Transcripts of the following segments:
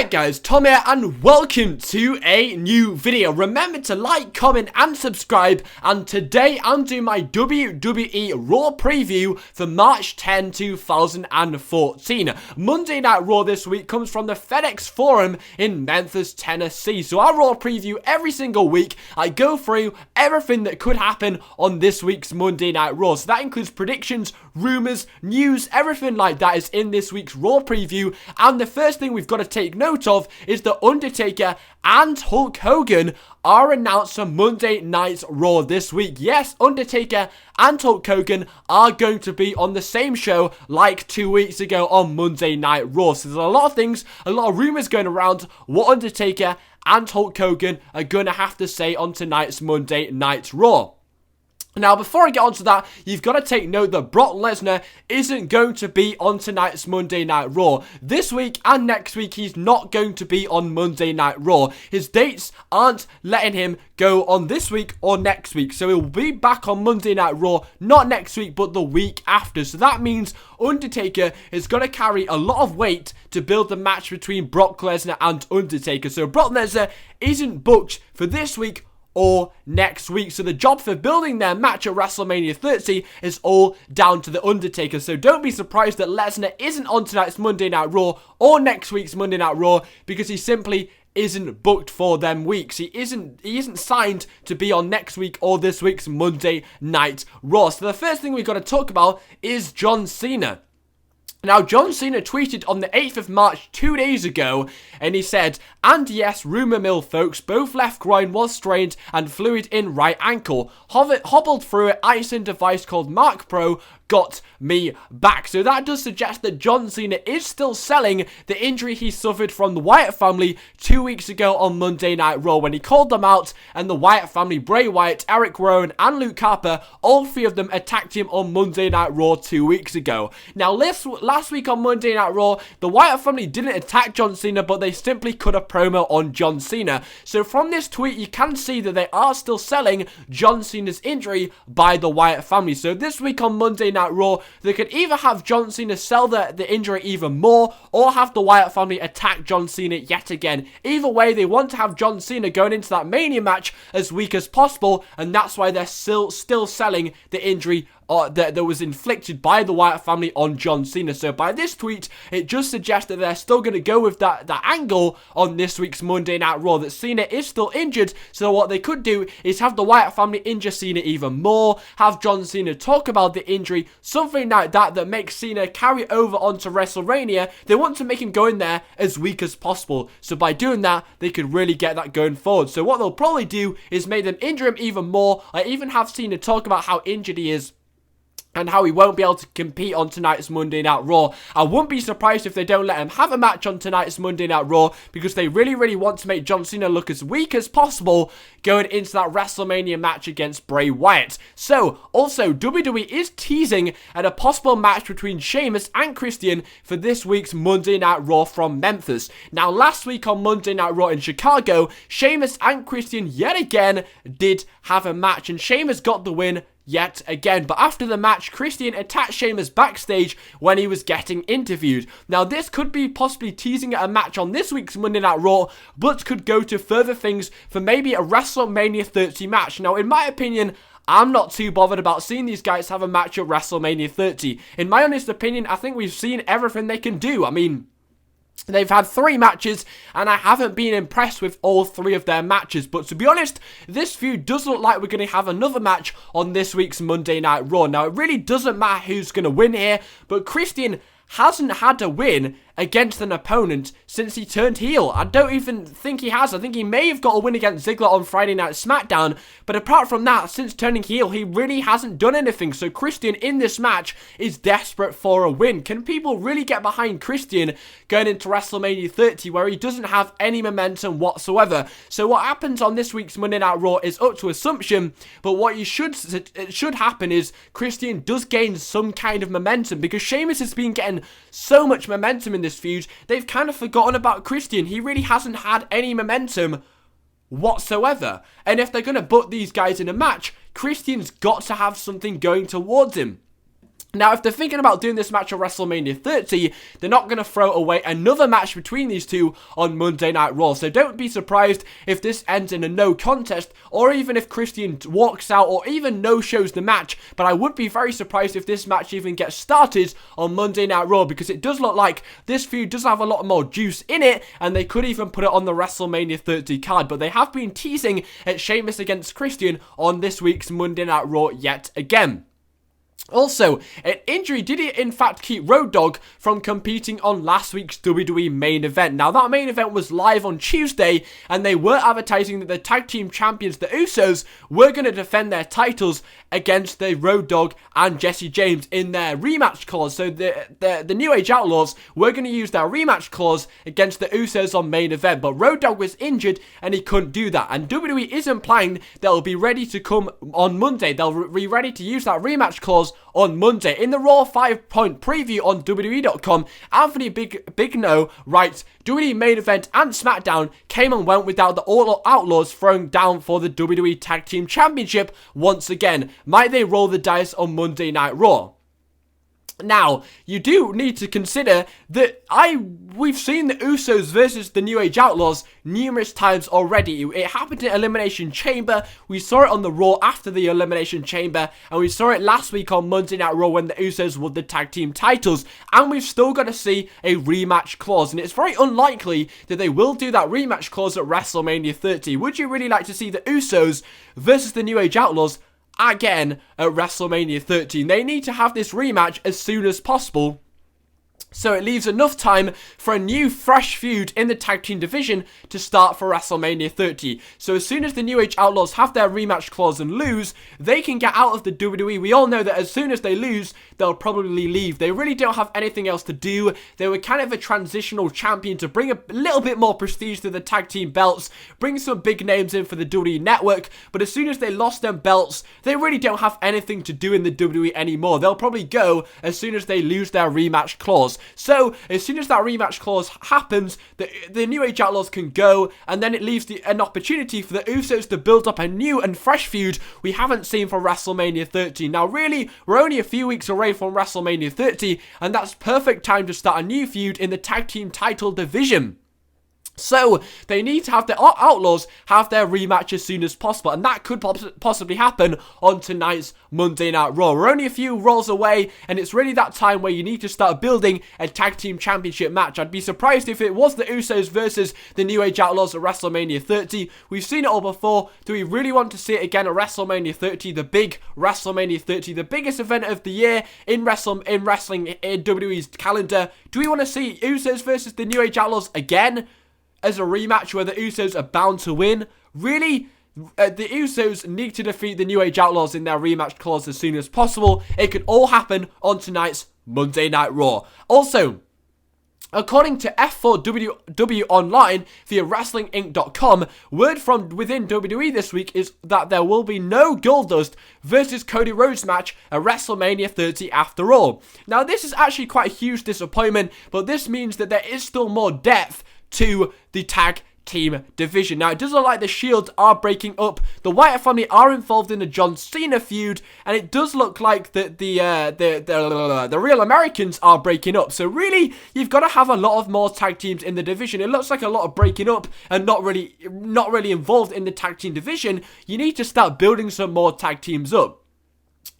Alright guys, Tom here and welcome to a new video. Remember to like, comment and subscribe, and today I'm doing my WWE Raw preview for March 10, 2014. Monday Night Raw this week comes from the FedEx Forum in Memphis, Tennessee. So I Raw preview every single week. I go through everything that could happen on this week's Monday Night Raw. So that includes predictions, rumors, news, everything like that is in this week's Raw preview. And the first thing we've got to take note of is the Undertaker and Hulk Hogan are announced for Monday Night Raw this week. Yes, Undertaker and Hulk Hogan are going to be on the same show like 2 weeks ago on Monday Night Raw. So there's a lot of things, a lot of rumors going around what Undertaker and Hulk Hogan are going to have to say on tonight's Monday Night Raw. Now, before I get onto that, you've got to take note that Brock Lesnar isn't going to be on tonight's Monday Night Raw. This week and next week, he's not going to be on Monday Night Raw. His dates aren't letting him go on this week or next week. So he'll be back on Monday Night Raw, not next week, but the week after. So that means Undertaker is going to carry a lot of weight to build the match between Brock Lesnar and Undertaker. So Brock Lesnar isn't booked for this week or next week. So the job for building their match at WrestleMania 30 is all down to the Undertaker. So don't be surprised that Lesnar isn't on tonight's Monday Night Raw or next week's Monday Night Raw, because he simply isn't booked for them weeks. He isn't signed to be on next week or this week's Monday Night Raw. So the first thing we've got to talk about is John Cena. Now, John Cena tweeted on the 8th of March 2 days ago, and he said, "And yes, rumour mill folks, both left groin was strained and fluid in right ankle. Hobbled through an icing device called Mark Pro, got me back." So that does suggest that John Cena is still selling the injury he suffered from the Wyatt family 2 weeks ago on Monday Night Raw, when he called them out, and the Wyatt family, Bray Wyatt, Eric Rowan and Luke Harper, all three of them attacked him on Monday Night Raw 2 weeks ago. Now, last week on Monday Night Raw, the Wyatt family didn't attack John Cena, but they simply cut a promo on John Cena. So from this tweet, you can see that they are still selling John Cena's injury by the Wyatt family. So this week on Monday Night Raw, they could either have John Cena sell the injury even more, or have the Wyatt family attack John Cena yet again. Either way, they want to have John Cena going into that Mania match as weak as possible, and that's why they're still selling the injury that was inflicted by the Wyatt family on John Cena. So by this tweet, it just suggests that they're still going to go with that angle on this week's Monday Night Raw, that Cena is still injured. So what they could do is have the Wyatt family injure Cena even more, have John Cena talk about the injury, something like that makes Cena carry over onto WrestleMania. They want to make him go in there as weak as possible. So by doing that, they could really get that going forward. So what they'll probably do is make them injure him even more, or even have Cena talk about how injured he is and how he won't be able to compete on tonight's Monday Night Raw. I wouldn't be surprised if they don't let him have a match on tonight's Monday Night Raw, because they really want to make John Cena look as weak as possible going into that WrestleMania match against Bray Wyatt. So, also, WWE is teasing at a possible match between Sheamus and Christian for this week's Monday Night Raw from Memphis. Now, last week on Monday Night Raw in Chicago, Sheamus and Christian yet again did have a match, and Sheamus got the win yet again. But after the match, Christian attacked Sheamus backstage when he was getting interviewed. Now, this could be possibly teasing at a match on this week's Monday Night Raw, but could go to further things for maybe a WrestleMania 30 match. Now, in my opinion, I'm not too bothered about seeing these guys have a match at WrestleMania 30. In my honest opinion, I think we've seen everything they can do. I mean, they've had 3 matches, and I haven't been impressed with all 3 of their matches. But to be honest, this feud does look like we're going to have another match on this week's Monday Night Raw. Now, it really doesn't matter who's going to win here, but Christian hasn't had a win against an opponent since he turned heel. I don't even think he has. I think he may have got a win against Ziggler on Friday Night SmackDown, but apart from that, since turning heel, he really hasn't done anything. So Christian in this match is desperate for a win. Can people really get behind Christian going into WrestleMania 30, where he doesn't have any momentum whatsoever? So what happens on this week's Monday Night Raw is up to assumption, but what should happen is Christian does gain some kind of momentum, because Sheamus has been getting so much momentum in this feud, they've kind of forgotten about Christian. He really hasn't had any momentum whatsoever. And if they're going to put these guys in a match, Christian's got to have something going towards him. Now, if they're thinking about doing this match at WrestleMania 30, they're not going to throw away another match between these two on Monday Night Raw. So don't be surprised if this ends in a no contest, or even if Christian walks out, or even no-shows the match. But I would be very surprised if this match even gets started on Monday Night Raw, because it does look like this feud does have a lot more juice in it, and they could even put it on the WrestleMania 30 card. But they have been teasing at Sheamus against Christian on this week's Monday Night Raw yet again. Also, an injury did in fact keep Road Dogg from competing on last week's WWE main event. Now, that main event was live on Tuesday, and they were advertising that the tag team champions, the Usos, were going to defend their titles against the Road Dogg and Jesse James in their rematch clause. So the New Age Outlaws were going to use their rematch clause against the Usos on main event, but Road Dogg was injured and he couldn't do that. And WWE is implying they'll be ready to come on Monday. They'll be ready to use that rematch clause on Monday. In the Raw 5-point preview on WWE.com, Anthony Big No writes, WWE main event and SmackDown came and went without the All Outlaws throwing down for the WWE Tag Team Championship once again. Might they roll the dice on Monday Night Raw? Now, you do need to consider that we've seen the Usos versus the New Age Outlaws numerous times already. It happened in Elimination Chamber, we saw it on the Raw after the Elimination Chamber, and we saw it last week on Monday Night Raw when the Usos won the tag team titles, and we've still got to see a rematch clause, and it's very unlikely that they will do that rematch clause at WrestleMania 30. Would you really like to see the Usos versus the New Age Outlaws again at WrestleMania 13? They need to have this rematch as soon as possible, so it leaves enough time for a new fresh feud in the tag team division to start for WrestleMania 30. So as soon as the New Age Outlaws have their rematch clause and lose, they can get out of the WWE. We all know that as soon as they lose, they'll probably leave. They really don't have anything else to do. They were kind of a transitional champion to bring a little bit more prestige to the tag team belts, bring some big names in for the WWE Network, but as soon as they lost them belts, they really don't have anything to do in the WWE anymore. They'll probably go as soon as they lose their rematch clause. So, as soon as that rematch clause happens, the New Age Outlaws can go, and then it leaves an opportunity for the Usos to build up a new and fresh feud we haven't seen for WrestleMania 30. Now, really, we're only a few weeks away from WrestleMania 30, and that's perfect time to start a new feud in the tag team title division. So, they need to have the Outlaws have their rematch as soon as possible, and that could possibly happen on tonight's Monday Night Raw. We're only a few Raws away, and it's really that time where you need to start building a tag team championship match. I'd be surprised if it was the Usos versus the New Age Outlaws at WrestleMania 30. We've seen it all before. Do we really want to see it again at WrestleMania 30, the big WrestleMania 30, the biggest event of the year in wrestling in WWE's calendar? Do we want to see Usos versus the New Age Outlaws again as a rematch where the Usos are bound to win? Really? The Usos need to defeat the New Age Outlaws in their rematch clause as soon as possible. It could all happen on tonight's Monday Night Raw. Also, according to F4W Online via WrestlingInc.com, word from within WWE this week is that there will be no Goldust versus Cody Rhodes match at WrestleMania 30 after all. Now, this is actually quite a huge disappointment, but this means that there is still more depth to the tag team division. Now, it does look like the Shield are breaking up. The Wyatt family are involved in the John Cena feud, and it does look like that the Real Americans are breaking up. So really, you've got to have a lot of more tag teams in the division. It looks like a lot of breaking up and not really involved in the tag team division. You need to start building some more tag teams up.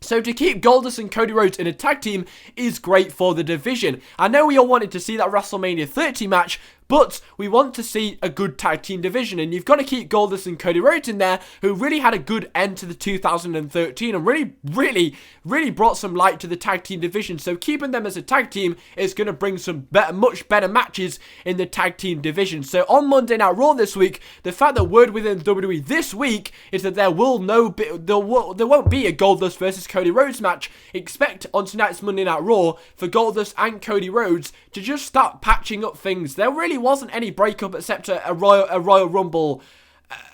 So to keep Goldust and Cody Rhodes in a tag team is great for the division. I know we all wanted to see that WrestleMania 30 match, but we want to see a good tag team division, and you've got to keep Goldust and Cody Rhodes in there, who really had a good end to the 2013 and really brought some light to the tag team division. So keeping them as a tag team is going to bring some much better matches in the tag team division. So on Monday Night Raw this week, the fact that word within WWE this week is that there won't be a Goldust versus Cody Rhodes match. Expect on tonight's Monday Night Raw for Goldust and Cody Rhodes to just start patching up things. There really wasn't any breakup except a Royal Rumble.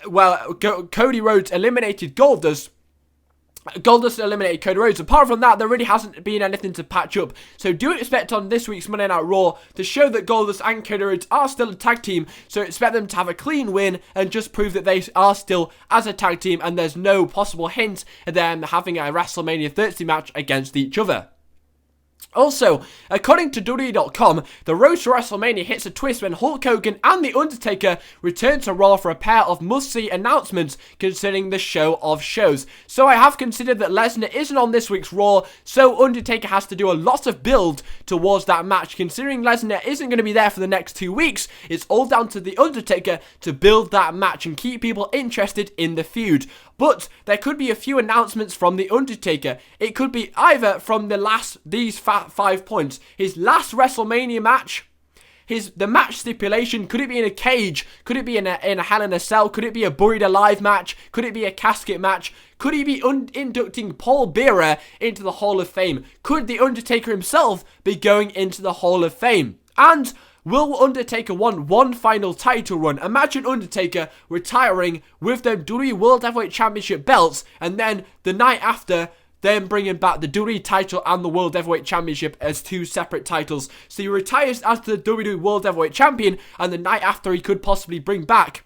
Cody Rhodes eliminated Goldust. Goldust eliminated Cody Rhodes. Apart from that, there really hasn't been anything to patch up. So do expect on this week's Monday Night Raw to show that Goldust and Cody Rhodes are still a tag team. So expect them to have a clean win and just prove that they are still as a tag team, and there's no possible hint at them having a WrestleMania 30 match against each other. Also, according to WWE.com, the road to WrestleMania hits a twist when Hulk Hogan and The Undertaker return to Raw for a pair of must-see announcements concerning the show of shows. So I have considered that Lesnar isn't on this week's Raw, so Undertaker has to do a lot of build towards that match. Considering Lesnar isn't going to be there for the next 2 weeks, it's all down to The Undertaker to build that match and keep people interested in the feud. But there could be a few announcements from The Undertaker. It could be either from these 5 points. His last WrestleMania match, the match stipulation, could it be in a cage? Could it be in a Hell in a Cell? Could it be a Buried Alive match? Could it be a casket match? Could he be inducting Paul Bearer into the Hall of Fame? Could The Undertaker himself be going into the Hall of Fame? And will Undertaker want one final title run? Imagine Undertaker retiring with the WWE World Heavyweight Championship belts, and then the night after, then bringing back the WWE title and the World Heavyweight Championship as 2 separate titles. So he retires as the WWE World Heavyweight Champion, and the night after he could possibly bring back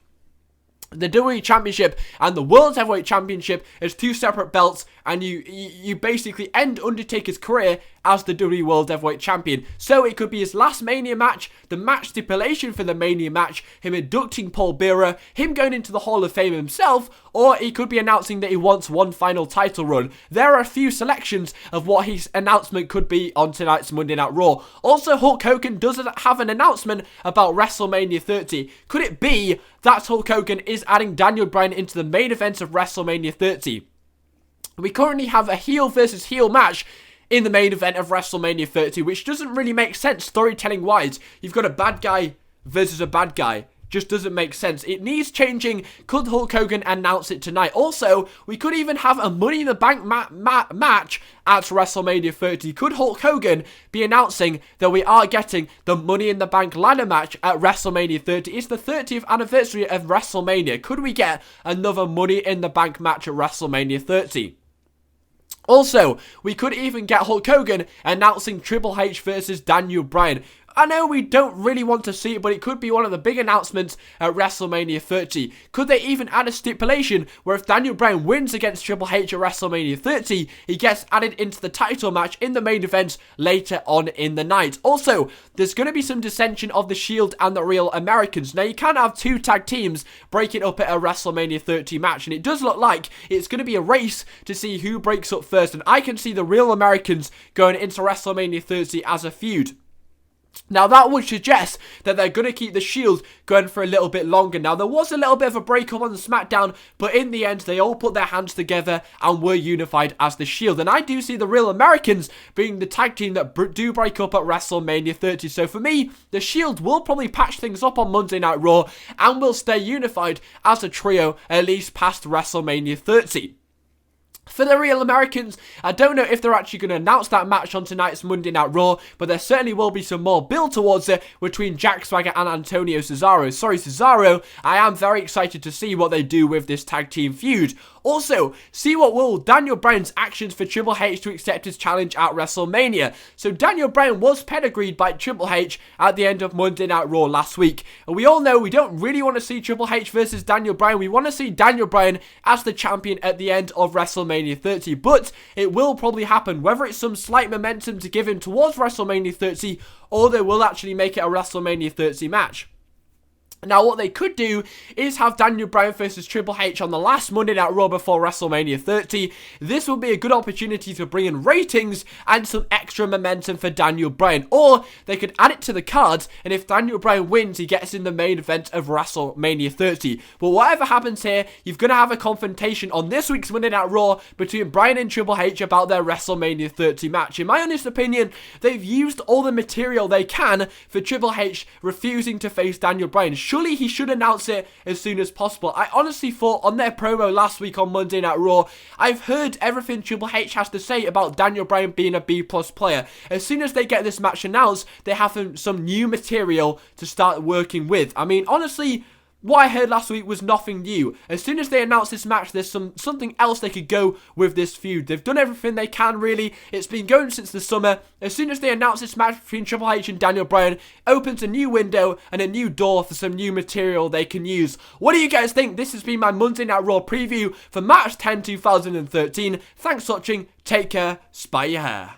the WWE Championship and the World Heavyweight Championship as 2 separate belts, and you basically end Undertaker's career as the WWE World Heavyweight Champion. So it could be his last Mania match, the match stipulation for the Mania match, him inducting Paul Bearer, him going into the Hall of Fame himself, or he could be announcing that he wants one final title run. There are a few selections of what his announcement could be on tonight's Monday Night Raw. Also, Hulk Hogan does have an announcement about WrestleMania 30. Could it be that Hulk Hogan is adding Daniel Bryan into the main event of WrestleMania 30? We currently have a heel versus heel match in the main event of WrestleMania 30, which doesn't really make sense storytelling wise. You've got a bad guy versus a bad guy. Just doesn't make sense. It needs changing. Could Hulk Hogan announce it tonight? Also, we could even have a Money in the Bank match at WrestleMania 30. Could Hulk Hogan be announcing that we are getting the Money in the Bank ladder match at WrestleMania 30? It's the 30th anniversary of WrestleMania. Could we get another Money in the Bank match at WrestleMania 30? Also, we could even get Hulk Hogan announcing Triple H versus Daniel Bryan. I know we don't really want to see it, but it could be one of the big announcements at WrestleMania 30. Could they even add a stipulation where if Daniel Bryan wins against Triple H at WrestleMania 30, he gets added into the title match in the main event later on in the night? Also, there's going to be some dissension of the Shield and the Real Americans. Now, you can't have 2 tag teams breaking up at a WrestleMania 30 match, and it does look like it's going to be a race to see who breaks up first, and I can see the Real Americans going into WrestleMania 30 as a feud. Now, that would suggest that they're going to keep the Shield going for a little bit longer. Now, there was a little bit of a breakup on the SmackDown, but in the end, they all put their hands together and were unified as the Shield. And I do see the Real Americans being the tag team that do break up at WrestleMania 30. So for me, the Shield will probably patch things up on Monday Night Raw and will stay unified as a trio at least past WrestleMania 30. For the Real Americans, I don't know if they're actually going to announce that match on tonight's Monday Night Raw, but there certainly will be some more build towards it between Jack Swagger and Antonio Cesaro. I am very excited to see what they do with this tag team feud. Also, see what will Daniel Bryan's actions for Triple H to accept his challenge at WrestleMania. So Daniel Bryan was pedigreed by Triple H at the end of Monday Night Raw last week. And we all know we don't really want to see Triple H versus Daniel Bryan. We want to see Daniel Bryan as the champion at the end of WrestleMania 30. But it will probably happen, whether it's some slight momentum to give him towards WrestleMania 30, or they will actually make it a WrestleMania 30 match. Now, what they could do is have Daniel Bryan versus Triple H on the last Monday Night Raw before WrestleMania 30. This would be a good opportunity to bring in ratings and some extra momentum for Daniel Bryan. Or they could add it to the cards, and if Daniel Bryan wins, he gets in the main event of WrestleMania 30. But whatever happens here, you're going to have a confrontation on this week's Monday Night Raw between Bryan and Triple H about their WrestleMania 30 match. In my honest opinion, they've used all the material they can for Triple H refusing to face Daniel Bryan. Surely he should announce it as soon as possible. I honestly thought on their promo last week on Monday Night Raw, I've heard everything Triple H has to say about Daniel Bryan being a B+ player. As soon as they get this match announced, they have some new material to start working with. I mean, honestly, what I heard last week was nothing new. As soon as they announce this match, there's something else they could go with this feud. They've done everything they can, really. It's been going since the summer. As soon as they announce this match between Triple H and Daniel Bryan, opens a new window and a new door for some new material they can use. What do you guys think? This has been my Monday Night Raw preview for March 10, 2013. Thanks for watching. Take care. Spy your hair.